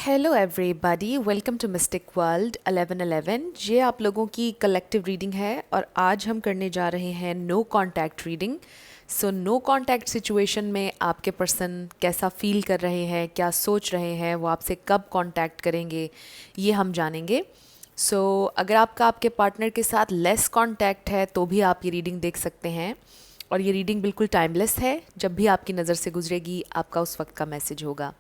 Hello everybody, welcome to mystic world 1111। ये आप लोगों की कलेक्टिव रीडिंग है और आज हम करने जा रहे हैं no contact reading. So no contact situation में आपके पर्सन कैसा फील कर रहे हैं, क्या सोच रहे हैं, वो आपसे कब कांटेक्ट करेंगे, ये हम जानेंगे। अगर आपका आपके पार्टनर के साथ लेस कांटेक्ट है तो भी आप ये रीडिंग देख सकते हैं और ये रीडिंग बिल्कुल टाइमलेस है। जब भी आपकी नज़र से गुजरेगी आपका उस वक्त का मैसेज होगा।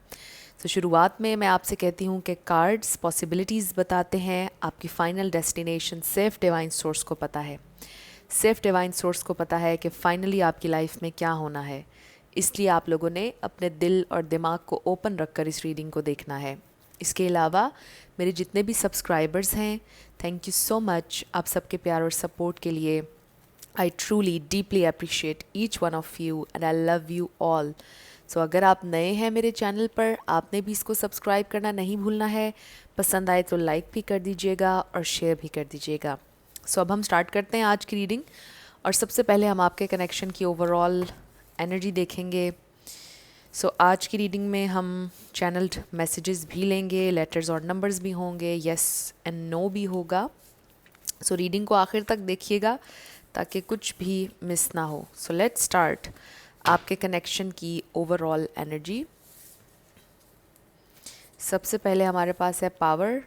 शुरुआत में मैं आपसे कहती हूँ कि कार्ड्स पॉसिबिलिटीज़ बताते हैं, आपकी final destination safe divine source को पता है। सेफ डिवाइन सोर्स को पता है कि फ़ाइनली आपकी लाइफ में क्या होना है, इसलिए आप लोगों ने अपने दिल और दिमाग को ओपन रखकर इस रीडिंग को देखना है। इसके अलावा मेरे जितने भी सब्सक्राइबर्स हैं, थैंक यू सो मच आप सबके प्यार और सपोर्ट के लिए। I truly deeply appreciate each one of you and I love you all. अगर आप नए हैं मेरे चैनल पर, आपने भी इसको सब्सक्राइब करना नहीं भूलना है। पसंद आए तो लाइक भी कर दीजिएगा और शेयर भी कर दीजिएगा। अब हम स्टार्ट करते हैं आज की रीडिंग और सबसे पहले हम आपके कनेक्शन की ओवरऑल एनर्जी देखेंगे। आज की रीडिंग में हम चैनल्ड मैसेजेस भी लेंगे, लेटर्स और नंबर्स भी होंगे, येस एंड नो भी होगा। रीडिंग को आखिर तक देखिएगा ताकि कुछ भी मिस ना हो। लेट्स स्टार्ट आपके कनेक्शन की ओवरऑल एनर्जी। सबसे पहले हमारे पास है पावर,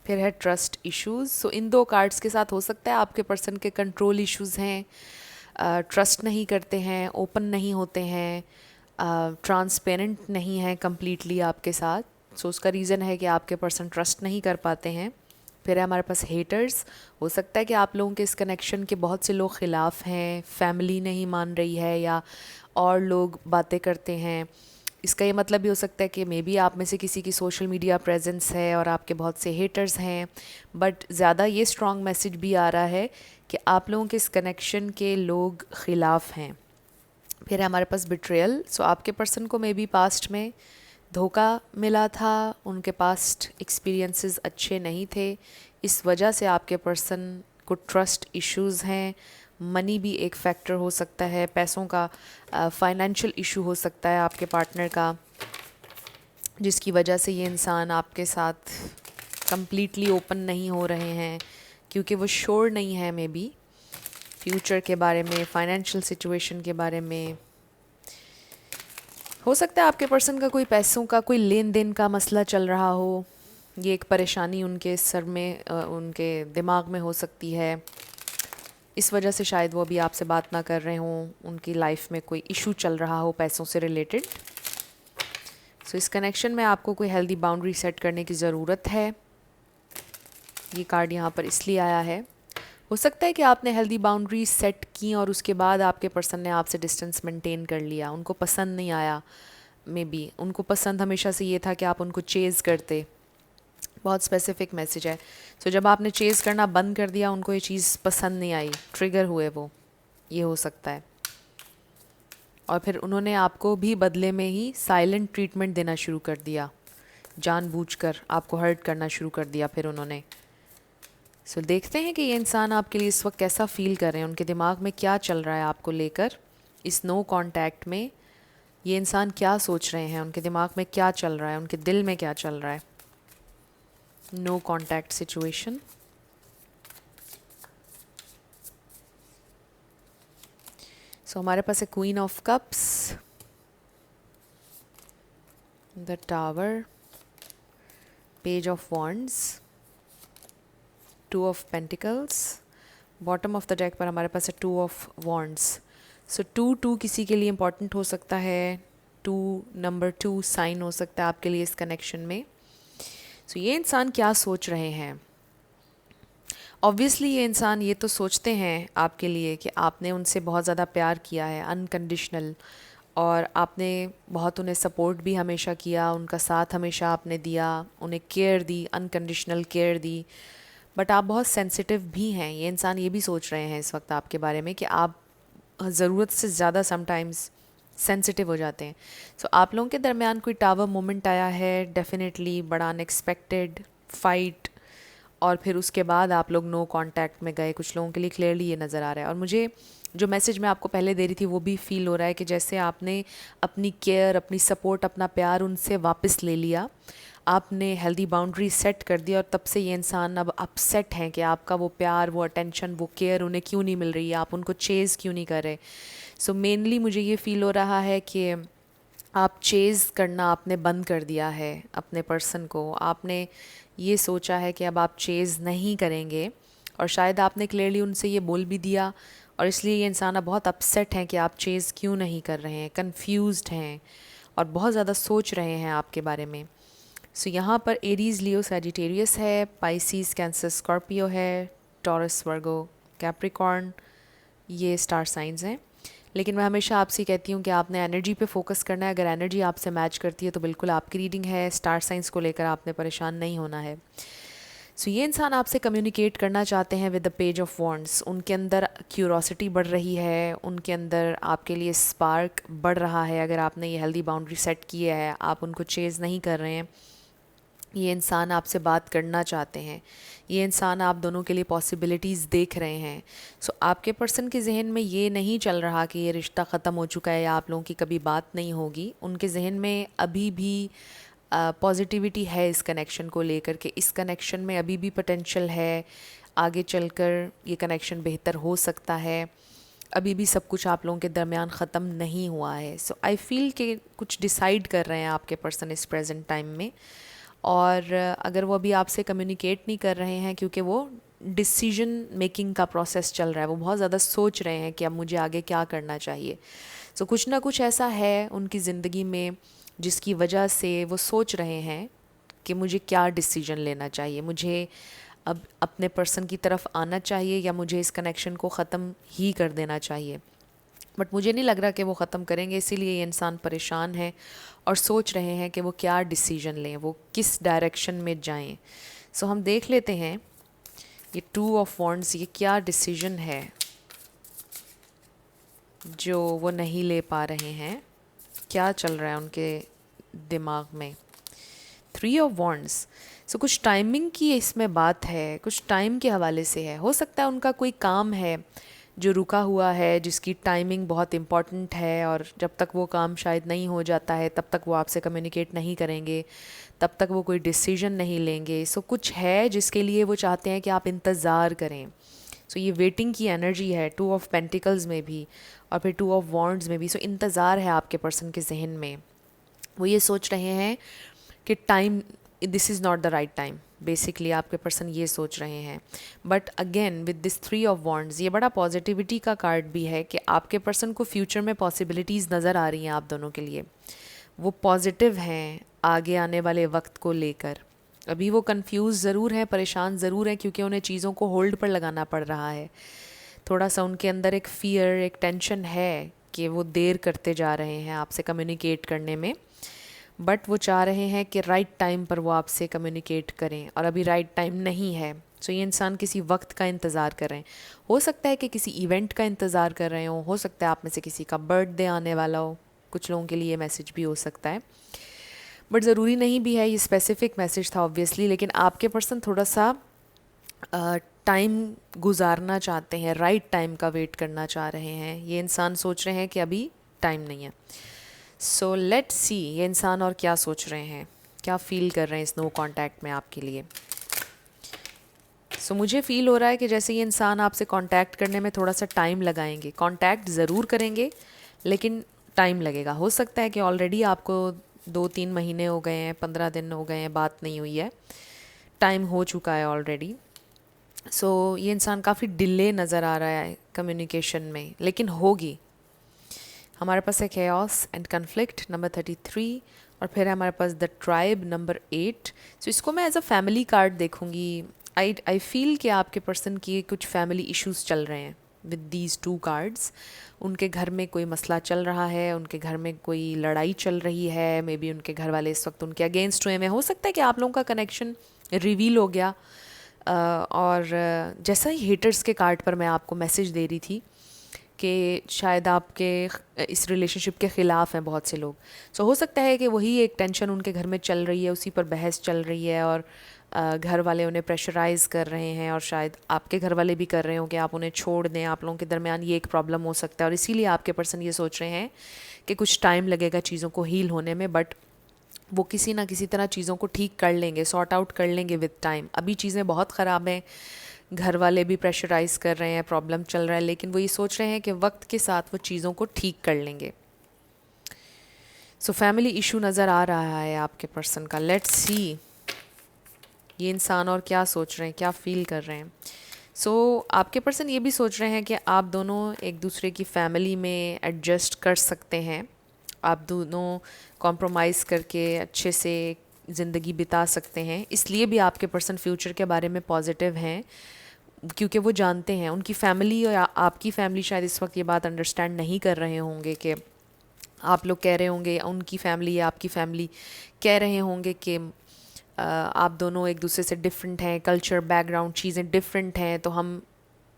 फिर है ट्रस्ट इश्यूज। इन दो कार्ड्स के साथ हो सकता है आपके पर्सन के कंट्रोल इश्यूज हैं, ट्रस्ट नहीं करते हैं, ओपन नहीं होते हैं, ट्रांसपेरेंट नहीं है कम्प्लीटली आपके साथ। उसका रीज़न है कि आपके पर्सन ट्रस्ट नहीं कर पाते हैं। फिर है हमारे पास हेटर्स। हो सकता है कि आप लोगों के इस कनेक्शन के बहुत से लोग ख़िलाफ़ हैं, फैमिली नहीं मान रही है या और लोग बातें करते हैं। इसका ये मतलब भी हो सकता है कि मे बी आप में से किसी की सोशल मीडिया प्रेजेंस है और आपके बहुत से हेटर्स हैं। बट ज़्यादा ये स्ट्रॉन्ग मैसेज भी आ रहा है कि आप लोगों के इस कनेक्शन के लोग ख़िलाफ़ हैं। फिर है हमारे पास बिट्रेयल। आपके पर्सन को मे बी पास्ट में धोखा मिला था, उनके पास्ट एक्सपीरियंसेस अच्छे नहीं थे, इस वजह से आपके पर्सन को ट्रस्ट इश्यूज़ हैं। मनी भी एक फैक्टर हो सकता है, पैसों का फाइनेंशियल इशू हो सकता है आपके पार्टनर का, जिसकी वजह से ये इंसान आपके साथ कंप्लीटली ओपन नहीं हो रहे हैं क्योंकि वो श्योर नहीं है मे बी फ्यूचर के बारे में, फाइनेंशियल सिचुएशन के बारे में। हो सकता है आपके पर्सन का कोई पैसों का कोई लेन देन का मसला चल रहा हो। ये एक परेशानी उनके सर में, उनके दिमाग में हो सकती है। इस वजह से शायद वो अभी आपसे बात ना कर रहे हों, उनकी लाइफ में कोई इशू चल रहा हो पैसों से रिलेटेड। इस कनेक्शन में आपको कोई हेल्दी बाउंड्री सेट करने की ज़रूरत है। ये कार्ड यहाँ पर इसलिए आया है। हो सकता है कि आपने हेल्दी बाउंड्री सेट की और उसके बाद आपके पर्सन ने आपसे डिस्टेंस मेंटेन कर लिया, उनको पसंद नहीं आया। मे बी उनको पसंद हमेशा से ये था कि आप उनको चेज़ करते। बहुत स्पेसिफिक मैसेज है। जब आपने चेज़ करना बंद कर दिया, उनको ये चीज़ पसंद नहीं आई, ट्रिगर हुए वो, ये हो सकता है। और फिर उन्होंने आपको भी बदले में ही साइलेंट ट्रीटमेंट देना शुरू कर दिया, जानबूझकर आपको हर्ट करना शुरू कर दिया फिर उन्होंने। देखते हैं कि ये इंसान आपके लिए इस वक्त कैसा फ़ील कर रहे हैं, उनके दिमाग में क्या चल रहा है आपको लेकर। इस नो कांटेक्ट में ये इंसान क्या सोच रहे हैं, उनके दिमाग में क्या चल रहा है, उनके दिल में क्या चल रहा है। No contact situation. हमारे पास है queen of cups, the tower, page of wands, two of pentacles. Bottom of the deck पर हमारे पास है टू ऑफ वॉन्ड्स। टू किसी के लिए इम्पॉर्टेंट हो सकता है, नंबर 2 साइन हो सकता है आपके लिए इस कनेक्शन में। ये इंसान क्या सोच रहे हैं। ऑब्वियसली ये इंसान ये तो सोचते हैं आपके लिए कि आपने उनसे बहुत ज़्यादा प्यार किया है, अनकंडीशनल, और आपने बहुत उन्हें सपोर्ट भी हमेशा किया, उनका साथ हमेशा आपने दिया, उन्हें care the, unconditional care the. But आप बहुत सेंसिटिव भी हैं। ये इंसान ये भी सोच रहे हैं इस वक्त आपके बारे में कि आप ज़रूरत से ज़्यादा समटाइम्स सेंसिटिव हो जाते हैं। आप लोगों के दरमियान कोई टावर मोमेंट आया है, डेफिनेटली बड़ा अनएक्सपेक्टेड फाइट, और फिर उसके बाद आप लोग नो कांटेक्ट में गए। कुछ लोगों के लिए क्लियरली ये नज़र आ रहा है। और मुझे जो मैसेज मैं आपको पहले दे रही थी वो भी फील हो रहा है कि जैसे आपने अपनी केयर, अपनी सपोर्ट, अपना प्यार उनसे वापस ले लिया, आपने हेल्दी बाउंड्री सेट कर दिया, और तब से ये इंसान अब अपसेट हैं कि आपका वो प्यार, वो अटेंशन, वो केयर उन्हें क्यों नहीं मिल रही है, आप उनको चेज़ क्यों नहीं कर रहे। सो मेनली मुझे ये फ़ील हो रहा है कि आप चेज़ करना आपने बंद कर दिया है अपने पर्सन को। आपने ये सोचा है कि अब आप चेज़ नहीं करेंगे, और शायद आपने क्लियरली उनसे ये बोल भी दिया, और इसलिए ये इंसान अब बहुत अपसेट हैं कि आप चेज़ क्यों नहीं कर रहे हैं, कंफ्यूज्ड हैं और बहुत ज़्यादा सोच रहे हैं आपके बारे में। सो यहाँ पर एरीज़, लियो, सैजिटेरियस है, पाइसीज़, कैंसर, स्कॉर्पियो है, टॉरस, वर्गो, कैप्रिकॉर्न, ये स्टार साइंस हैं। लेकिन मैं हमेशा आपसे कहती हूँ कि आपने एनर्जी पे फोकस करना है। अगर एनर्जी आपसे मैच करती है तो बिल्कुल आपकी रीडिंग है। स्टार साइंस को लेकर आपने परेशान नहीं होना है। सो ये इंसान आपसे कम्युनिकेट करना चाहते हैं with the page of wands. उनके अंदर क्यूरोसिटी बढ़ रही है, उनके अंदर आपके लिए स्पार्क बढ़ रहा है। अगर आपने ये हेल्दी बाउंड्री सेट की है, आप उनको चेज़ नहीं कर रहे हैं, ये इंसान आपसे बात करना चाहते हैं, ये इंसान आप दोनों के लिए पॉसिबिलिटीज़ देख रहे हैं। सो आपके पर्सन के जहन में ये नहीं चल रहा कि ये रिश्ता ख़त्म हो चुका है या आप लोगों की कभी बात नहीं होगी। उनके जहन में अभी भी पॉजिटिविटी है इस कनेक्शन को लेकर के। इस कनेक्शन में अभी भी पोटेंशियल है, आगे चलकर ये कनेक्शन बेहतर हो सकता है। अभी भी सब कुछ आप लोगों के दरमियान ख़त्म नहीं हुआ है। सो आई फील कि कुछ डिसाइड कर रहे हैं आपके पर्सन इस प्रेजेंट टाइम में। और अगर वो अभी आपसे कम्युनिकेट नहीं कर रहे हैं क्योंकि वो डिसीजन मेकिंग का प्रोसेस चल रहा है, वो बहुत ज़्यादा सोच रहे हैं कि अब मुझे आगे क्या करना चाहिए। सो कुछ ना कुछ ऐसा है उनकी ज़िंदगी में जिसकी वजह से वो सोच रहे हैं कि मुझे क्या डिसीजन लेना चाहिए, मुझे अब अपने पर्सन की तरफ आना चाहिए या मुझे इस कनेक्शन को ख़त्म ही कर देना चाहिए। बट मुझे नहीं लग रहा कि वो ख़त्म करेंगे, इसीलिए ये इंसान परेशान है और सोच रहे हैं कि वो क्या डिसीजन लें, वो किस डायरेक्शन में जाएं। सो हम देख लेते हैं ये 2 ऑफ वॉन्ड्स, ये क्या डिसीजन है जो वो नहीं ले पा रहे हैं, क्या चल रहा है उनके दिमाग में। 3 ऑफ वॉन्ड्स, सो कुछ टाइमिंग की इसमें बात है, कुछ टाइम के हवाले से है। हो सकता है उनका कोई काम है जो रुका हुआ है, जिसकी टाइमिंग बहुत इम्पॉर्टेंट है, और जब तक वो काम शायद नहीं हो जाता है तब तक वो आपसे कम्युनिकेट नहीं करेंगे, तब तक वो कोई डिसीजन नहीं लेंगे। सो कुछ है जिसके लिए वो चाहते हैं कि आप इंतज़ार करें। सो ये वेटिंग की एनर्जी है 2 ऑफ पेंटिकल्स में भी और फिर 2 ऑफ वॉन्ड्स में भी। सो इंतज़ार है आपके पर्सन के जहन में। वो ये सोच रहे हैं कि time, this is not the right time. Basically आपके पर्सन ये सोच रहे हैं। But again with this 3 of wands, ये बड़ा पॉजिटिविटी का कार्ड भी है कि आपके पर्सन को फ्यूचर में पॉसिबिलिटीज़ नज़र आ रही हैं आप दोनों के लिए। वो पॉजिटिव हैं आगे आने वाले वक्त को लेकर। अभी वो कंफ्यूज ज़रूर हैं, परेशान ज़रूर हैं, क्योंकि उन्हें चीज़ों को होल्ड पर लगाना पड़ रहा है। थोड़ा सा उनके अंदर एक फ़ियर, एक टेंशन है कि वो देर करते जा रहे हैं आपसे कम्युनिकेट करने में। बट वो चाह रहे हैं कि राइट टाइम पर वो आपसे कम्युनिकेट करें, और अभी राइट टाइम नहीं है। सो ये इंसान किसी वक्त का इंतज़ार कर रहे हैं। हो सकता है कि किसी इवेंट का इंतज़ार कर रहे हो सकता है आप में से किसी का बर्थडे आने वाला हो, कुछ लोगों के लिए ये मैसेज भी हो सकता है। बट ज़रूरी नहीं भी है, ये स्पेसिफिक मैसेज था ऑब्वियसली। लेकिन आपके पर्सन थोड़ा सा टाइम गुजारना चाहते हैं, राइट टाइम का वेट करना चाह रहे हैं। ये इंसान सोच रहे हैं कि अभी टाइम नहीं है। सो लेट्स सी ये इंसान और क्या सोच रहे हैं, क्या फ़ील कर रहे हैं इस नो कांटेक्ट में आपके लिए। सो मुझे फ़ील हो रहा है कि जैसे ये इंसान आपसे कांटेक्ट करने में थोड़ा सा टाइम लगाएंगे। कांटेक्ट ज़रूर करेंगे लेकिन टाइम लगेगा। हो सकता है कि ऑलरेडी आपको 2-3 महीने हो गए हैं, 15 दिन हो गए हैं, बात नहीं हुई है, टाइम हो चुका है ऑलरेडी। सो ये इंसान काफ़ी डिले नज़र आ रहा है कम्युनिकेशन में, लेकिन होगी। हमारे पास है केओस एंड कन्फ्लिक्ट नंबर 33, और फिर है हमारे पास द ट्राइब नंबर 8। सो इसको मैं एज अ फैमिली कार्ड देखूंगी। आई फील कि आपके पर्सन की कुछ फैमिली इश्यूज चल रहे हैं विद दीज 2 कार्ड्स। उनके घर में कोई मसला चल रहा है, उनके घर में कोई लड़ाई चल रही है, मे बी उनके घर वाले इस वक्त उनके अगेंस्ट हुए हैं। हो सकता है कि आप लोगों का कनेक्शन रिवील हो गया। और जैसा ही हेटर्स के कार्ड पर मैं आपको मैसेज दे रही थी कि शायद आपके इस रिलेशनशिप के ख़िलाफ़ हैं बहुत से लोग। सो हो सकता है कि वही एक टेंशन उनके घर में चल रही है, उसी पर बहस चल रही है, और घर वाले उन्हें प्रेशराइज़ कर रहे हैं, और शायद आपके घर वाले भी कर रहे हो कि आप उन्हें छोड़ दें। आप लोगों के दरमियान ये एक प्रॉब्लम हो सकता है, और इसीलिए आपके पर्सन ये सोच रहे हैं कि कुछ टाइम लगेगा चीज़ों को हील होने में, बट वो किसी ना किसी तरह चीज़ों को ठीक कर लेंगे, सॉर्ट आउट कर लेंगे विद टाइम। अभी चीज़ें बहुत ख़राब हैं, घर वाले भी प्रेशराइज़ कर रहे हैं, प्रॉब्लम चल रहा है, लेकिन वो ये सोच रहे हैं कि वक्त के साथ वो चीज़ों को ठीक कर लेंगे। सो फैमिली इशू नज़र आ रहा है आपके पर्सन का। लेट्स सी ये इंसान और क्या सोच रहे हैं, क्या फील कर रहे हैं। आपके पर्सन ये भी सोच रहे हैं कि आप दोनों एक दूसरे की फैमिली में एडजस्ट कर सकते हैं, आप दोनों कॉम्प्रोमाइज़ करके अच्छे से ज़िंदगी बिता सकते हैं। इसलिए भी आपके पर्सन फ्यूचर के बारे में पॉजिटिव हैं, क्योंकि वो जानते हैं उनकी फैमिली और आपकी फैमिली शायद इस वक्त ये बात अंडरस्टैंड नहीं कर रहे होंगे कि आप लोग कह रहे होंगे, उनकी फैमिली या आपकी फैमिली कह रहे होंगे कि आप दोनों एक दूसरे से डिफरेंट हैं, कल्चर बैकग्राउंड चीज़ें डिफरेंट हैं, तो हम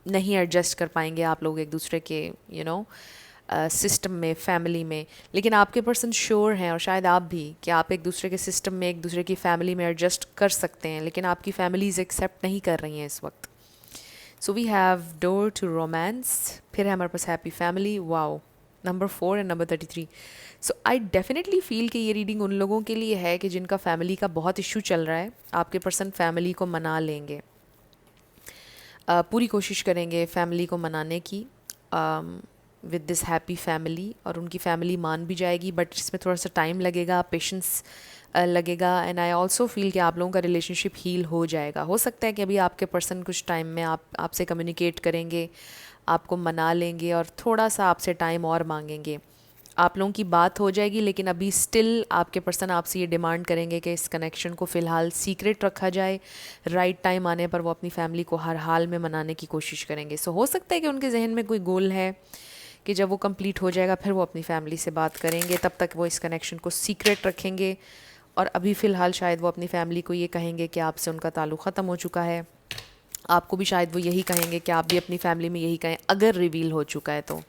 नहीं एडजस्ट कर पाएंगे आप लोग एक दूसरे के सिस्टम में, फैमिली में। लेकिन आपके पर्सन श्योर हैं, और शायद आप भी, कि आप एक दूसरे के सिस्टम में, एक दूसरे की फैमिली में एडजस्ट कर सकते हैं, लेकिन आपकी फैमिलीज़ एक्सेप्ट नहीं कर रही हैं इस वक्त। So we have door to romance, फिर है हमारे पास happy family, wow, number 4 and number 33। So I definitely feel कि ये रीडिंग उन लोगों के लिए है कि जिनका फैमिली का बहुत इशू चल रहा है। आपके पर्सन फैमिली को मना लेंगे, पूरी कोशिश करेंगे फैमिली को मनाने की विद दिस हैप्पी फैमिली, और उनकी फैमिली मान भी जाएगी, बट इसमें थोड़ा सा टाइम लगेगा, पेशेंस लगेगा। एंड आई ऑल्सो फील कि आप लोगों का रिलेशनशिप हील हो जाएगा। हो सकता है कि अभी आपके पर्सन कुछ टाइम में आपसे कम्युनिकेट करेंगे, आपको मना लेंगे, और थोड़ा सा आपसे टाइम और मांगेंगे। आप लोगों की बात हो जाएगी, लेकिन अभी स्टिल आपके पर्सन आपसे ये डिमांड करेंगे कि इस कनेक्शन को फ़िलहाल सीक्रेट रखा जाए। राइट टाइम आने पर वो अपनी फैमिली को हर हाल में मनाने की कोशिश करेंगे। सो हो सकता है कि उनके जहन में कोई गोल है कि जब वो कंप्लीट हो जाएगा फिर वो अपनी फैमिली से बात करेंगे, तब तक वो इस कनेक्शन को सीक्रेट रखेंगे। और अभी फ़िलहाल शायद वो अपनी फैमिली को ये कहेंगे कि आपसे उनका ताल्लुक़ ख़त्म हो चुका है। आपको भी शायद वो यही कहेंगे कि आप भी अपनी फैमिली में यही कहें, अगर रिवील हो चुका है तो।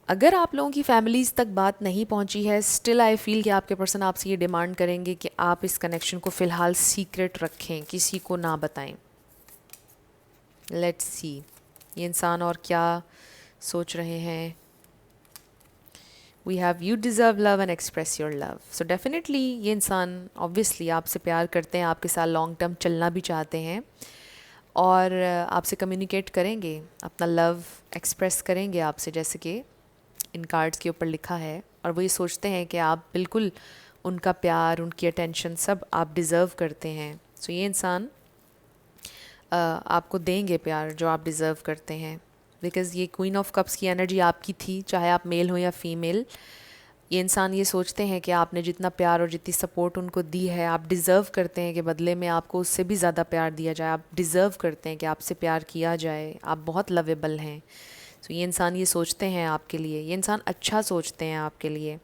अगर आप लोगों की फैमिलीज़ तक बात नहीं पहुंची है, स्टिल आई फील कि आपके पर्सन आपसे ये डिमांड करेंगे कि आप इस कनेक्शन को फ़िलहाल सीक्रेट रखें, किसी को ना बताएं। लेट्स सी ये इंसान और क्या सोच रहे हैं। We have you deserve love and express your love. So definitely ये इंसान ऑब्वियसली आपसे प्यार करते हैं, आपके साथ लॉन्ग टर्म चलना भी चाहते हैं, और आपसे कम्युनिकेट करेंगे, अपना लव एक्सप्रेस करेंगे आपसे, जैसे कि इन कार्ड्स के ऊपर लिखा है। और वो ये सोचते हैं कि आप बिल्कुल उनका प्यार, उनकी अटेंशन सब आप डिज़र्व करते हैं। सो ये इंसान आपको देंगे प्यार जो आप डिज़र्व करते हैं, बिकॉज़ ये क्वीन ऑफ कप्स की एनर्जी आपकी थी, चाहे आप मेल हो या फीमेल। ये इंसान ये सोचते हैं कि आपने जितना प्यार और जितनी सपोर्ट उनको दी है, आप डिज़र्व करते हैं कि बदले में आपको उससे भी ज़्यादा प्यार दिया जाए। आप डिज़र्व करते हैं कि आपसे प्यार किया जाए, आप बहुत लवेबल हैं। सो ये इंसान ये सोचते हैं आपके लिए, ये इंसान अच्छा सोचते हैं आपके लिए,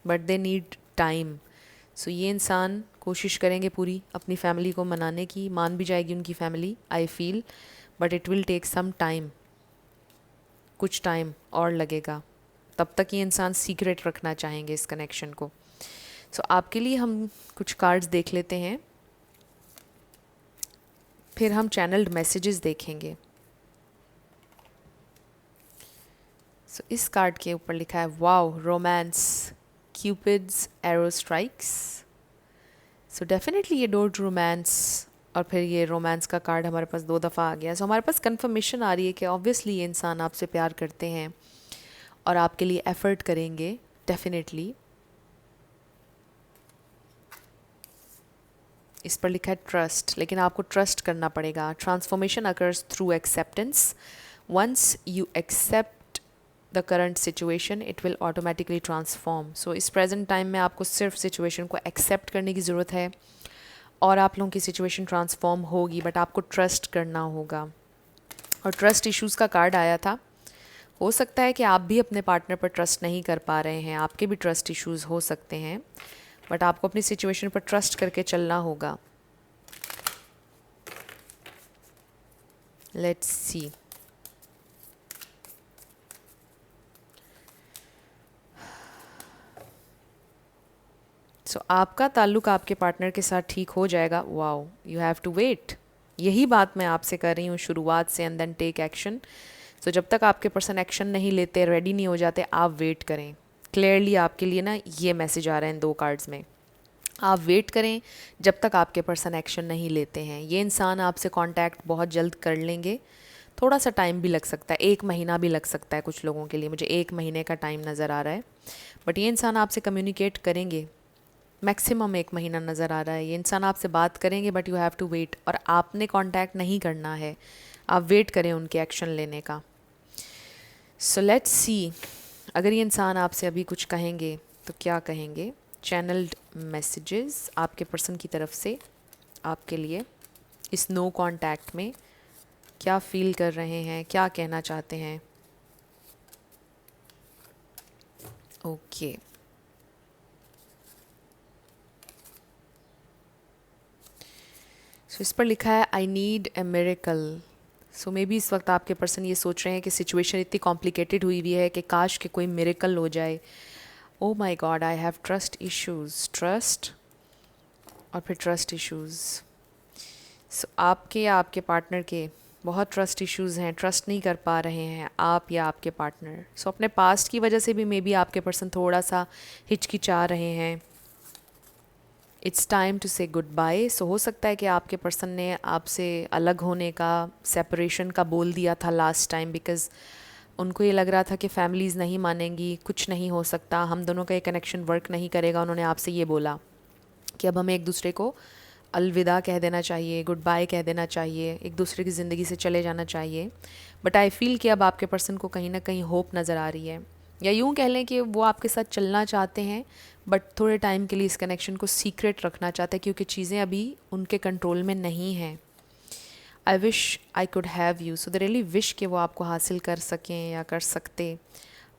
बट दे नीड टाइम। सो ये इंसान कोशिश करेंगे पूरी अपनी फैमिली को मनाने की, मान भी जाएगी उनकी family I feel, but it will take some time, कुछ टाइम और लगेगा। तब तक ये इंसान सीक्रेट रखना चाहेंगे इस कनेक्शन को। सो आपके लिए हम कुछ कार्ड्स देख लेते हैं, फिर हम चैनल्ड मैसेजेस देखेंगे। सो इस कार्ड के ऊपर लिखा है wow romance, cupids arrow strikes. सो डेफिनेटली ये डोर टू रोमांस, और फिर ये रोमांस का कार्ड हमारे पास 2 दफ़ा आ गया। सो हमारे पास कंफर्मेशन आ रही है कि ऑब्वियसली ये इंसान आपसे प्यार करते हैं और आपके लिए एफ़र्ट करेंगे डेफिनेटली। इस पर लिखा है ट्रस्ट, लेकिन आपको ट्रस्ट करना पड़ेगा। Transformation occurs through acceptance. Once you accept the current situation it will automatically transform. So इस प्रेजेंट टाइम में आपको सिर्फ सिचुएशन को एक्सेप्ट करने की ज़रूरत है, और आप लोगों की सिचुएशन ट्रांसफॉर्म होगी, बट आपको ट्रस्ट करना होगा। और ट्रस्ट इश्यूज़ का कार्ड आया था। हो सकता है कि आप भी अपने पार्टनर पर ट्रस्ट नहीं कर पा रहे हैं, आपके भी ट्रस्ट इश्यूज़ हो सकते हैं, बट आपको अपनी सिचुएशन पर ट्रस्ट करके चलना होगा। लेट्स सी सो आपका ताल्लुक आपके पार्टनर के साथ ठीक हो जाएगा. Wow, you have to wait. यही बात मैं आपसे कर रही हूँ शुरुआत से, and then take action. So जब तक आपके पर्सन एक्शन नहीं लेते, रेडी नहीं हो जाते, आप वेट करें. क्लियरली आपके लिए ना ये मैसेज आ रहा है इन 2 कार्ड्स में. आप वेट करें जब तक आपके पर्सन एक्शन नहीं लेते हैं. ये इंसान आपसे कांटेक्ट बहुत जल्द कर लेंगे. थोड़ा सा टाइम भी लग सकता है, 1 महीना भी लग सकता है कुछ लोगों के लिए. मुझे 1 महीने का टाइम नज़र आ रहा है. बट ये इंसान आपसे कम्युनिकेट करेंगे. मैक्सिमम 1 महीना नज़र आ रहा है. ये इंसान आपसे बात करेंगे, but you have to wait. और आपने कांटेक्ट नहीं करना है, आप वेट करें उनके एक्शन लेने का. सो लेट्स सी, अगर ये इंसान आपसे अभी कुछ कहेंगे तो क्या कहेंगे. चैनल्ड मैसेजेस आपके पर्सन की तरफ से आपके लिए इस नो कांटेक्ट में क्या फील कर रहे हैं, क्या कहना चाहते हैं. ओके. सो इस पर लिखा है I need a miracle. So may be इस वक्त आपके पर्सन ये सोच रहे हैं कि सिचुएशन इतनी कॉम्प्लिकेटेड हुई हुई है कि काश कि कोई मिरेकल हो जाए. Oh my god, I have trust issues. Trust और फिर ट्रस्ट इश्यूज़. सो आपके या आपके पार्टनर के बहुत ट्रस्ट इश्यूज़ हैं. ट्रस्ट नहीं कर पा रहे हैं आप या आपके पार्टनर. सो अपने पास्ट की वजह से भी मे बी आपके पर्सन थोड़ा सा हिचकिचा रहे हैं. इट्स टाइम टू से गुड बाय. सो हो सकता है कि आपके पर्सन ने आपसे अलग होने का, सेपरेशन का बोल दिया था लास्ट टाइम, बिकॉज़ उनको ये लग रहा था कि फैमिलीज़ नहीं मानेंगी, कुछ नहीं हो सकता, हम दोनों का ये कनेक्शन वर्क नहीं करेगा. उन्होंने आपसे ये बोला कि अब हमें एक दूसरे को अलविदा कह देना चाहिए, गुड बाय कह देना चाहिए, एक दूसरे की ज़िंदगी से चले जाना चाहिए. बट आई फील कि अब आपके पर्सन को कहीं ना कहीं होप नज़र आ रही है, या यूँ कह लें कि वो आपके साथ चलना चाहते हैं, बट थोड़े टाइम के लिए इस कनेक्शन को सीक्रेट रखना चाहते हैं क्योंकि चीज़ें अभी उनके कंट्रोल में नहीं हैं. I wish I could have you. So they really wish कि वो आपको हासिल कर सकें या कर सकते.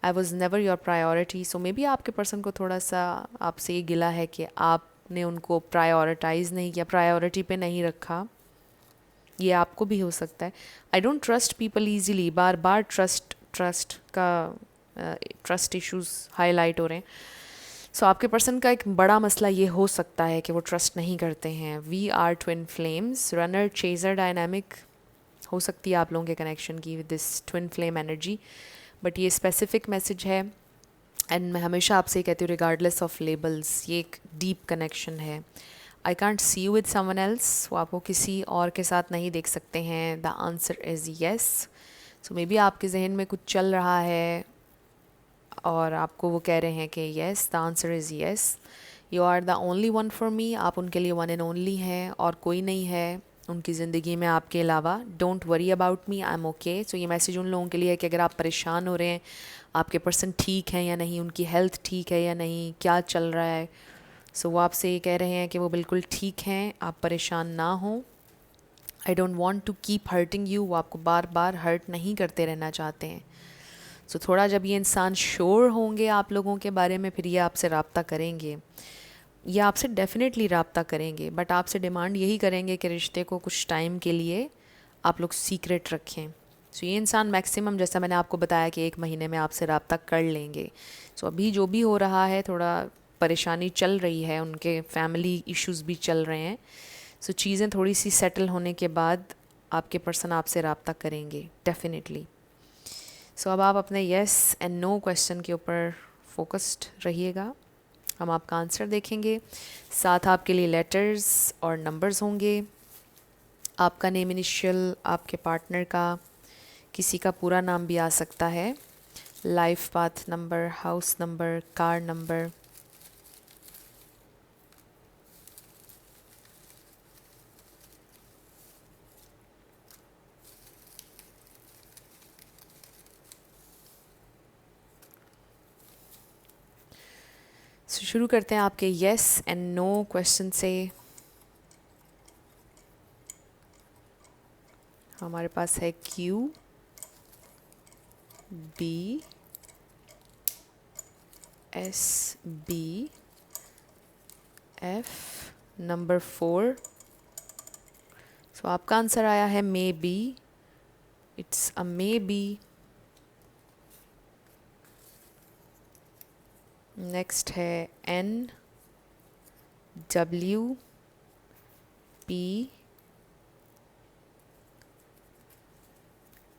I was never your priority. So may be आपके पर्सन को थोड़ा सा आपसे ये गिला है कि आपने उनको प्रायोरिटाइज़ नहीं किया, प्रायोरिटी पे नहीं रखा. ये आपको भी हो सकता है. I don't trust people easily. Bar bar trust का ट्रस्ट इश्यूज़ हाईलाइट हो रहे हैं. सो आपके पर्सन का एक बड़ा मसला ये हो सकता है कि वो ट्रस्ट नहीं करते हैं. We are twin flames, runner chaser dynamic हो सकती है आप लोगों के कनेक्शन की with this twin flame energy. But ये स्पेसिफिक मैसेज है, एंड मैं हमेशा आपसे कहती हूँ रिगार्डलेस ऑफ लेबल्स, ये एक डीप कनेक्शन है. I can't see you with someone else. वो आपको किसी और के साथ नहीं देख सकते हैं. The answer is yes. So may be आपके जहन में कुछ चल रहा है और आपको वो कह रहे हैं कि yes, the answer is yes, you are the only one for me. आप उनके लिए वन एंड ओनली हैं और कोई नहीं है उनकी ज़िंदगी में आपके अलावा. Don't worry about me, I am okay. So ये मैसेज उन लोगों के लिए है कि अगर आप परेशान हो रहे हैं, आपके पर्सन ठीक हैं या नहीं, उनकी हेल्थ ठीक है या नहीं, क्या चल रहा है, सो वो आपसे ये कह रहे हैं कि वो बिल्कुल ठीक हैं, आप परेशान ना हो. I don't want to keep hurting you. वो आपको बार बार हर्ट नहीं करते रहना चाहते हैं. सो थोड़ा जब ये इंसान श्योर होंगे आप लोगों के बारे में, फिर ये आपसे रब्ता करेंगे. ये आपसे डेफिनेटली रब्ता करेंगे, बट आपसे डिमांड यही करेंगे कि रिश्ते को कुछ टाइम के लिए आप लोग सीक्रेट रखें. सो ये इंसान मैक्सिमम, जैसा मैंने आपको बताया कि 1 महीने में आपसे रब्ता कर लेंगे. सो अभी जो भी हो रहा है, थोड़ा परेशानी चल रही है, उनके फैमिली इश्यूज़ भी चल रहे हैं. सो चीज़ें थोड़ी सी सेटल होने के बाद आपके पर्सन आपसे रब्ता करेंगे डेफिनेटली. सो अब आप अपने येस एंड नो क्वेश्चन के ऊपर फोकस्ड रहिएगा. हम आपका आंसर देखेंगे, साथ आपके लिए लेटर्स और नंबर्स होंगे. आपका नेम इनिशियल, आपके पार्टनर का, किसी का पूरा नाम भी आ सकता है, life path number, house number, car number. शुरू करते हैं आपके येस एंड नो क्वेश्चन से. हमारे पास है Q, B, S, B, F, number 4. So आपका आंसर आया है maybe. It's a maybe. Next है N, W P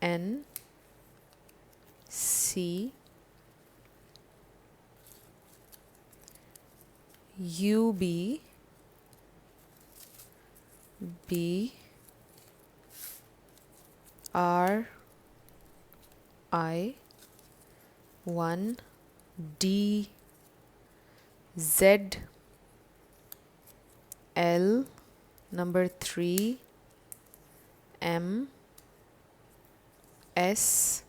N C U B B R I 1 D Z L number 3 M S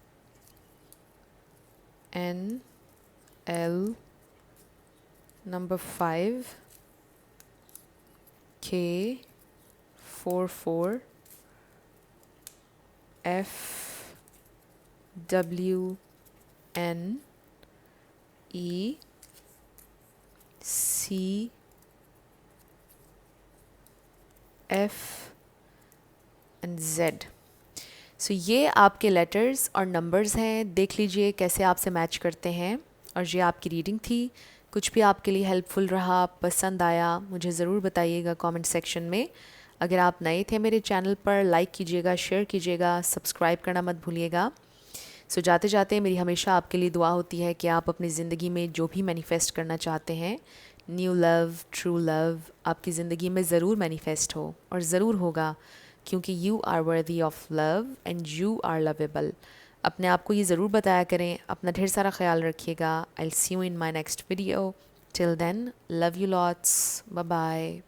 N L number 5 K 4 F W N E C F and Z। सो ये आपके letters और numbers हैं, देख लीजिए कैसे आपसे match करते हैं। और ये आपकी रीडिंग थी। कुछ भी आपके लिए हेल्पफुल रहा, पसंद आया, मुझे ज़रूर बताइएगा कमेंट सेक्शन में। अगर आप नए थे मेरे चैनल पर, लाइक कीजिएगा, शेयर कीजिएगा, सब्सक्राइब करना मत भूलिएगा। सो जाते जाते मेरी हमेशा आपके लिए दुआ होती है कि आप अपनी ज़िंदगी में जो भी मैनिफेस्ट करना चाहते हैं, न्यू लव, ट्रू लव, आपकी ज़िंदगी में ज़रूर मैनिफेस्ट हो और ज़रूर होगा, क्योंकि you are worthy of love and you are lovable. अपने आप को ये ज़रूर बताया करें। अपना ढेर सारा ख्याल रखिएगा। I will see you in my next video. Till then, love you lots, bye bye.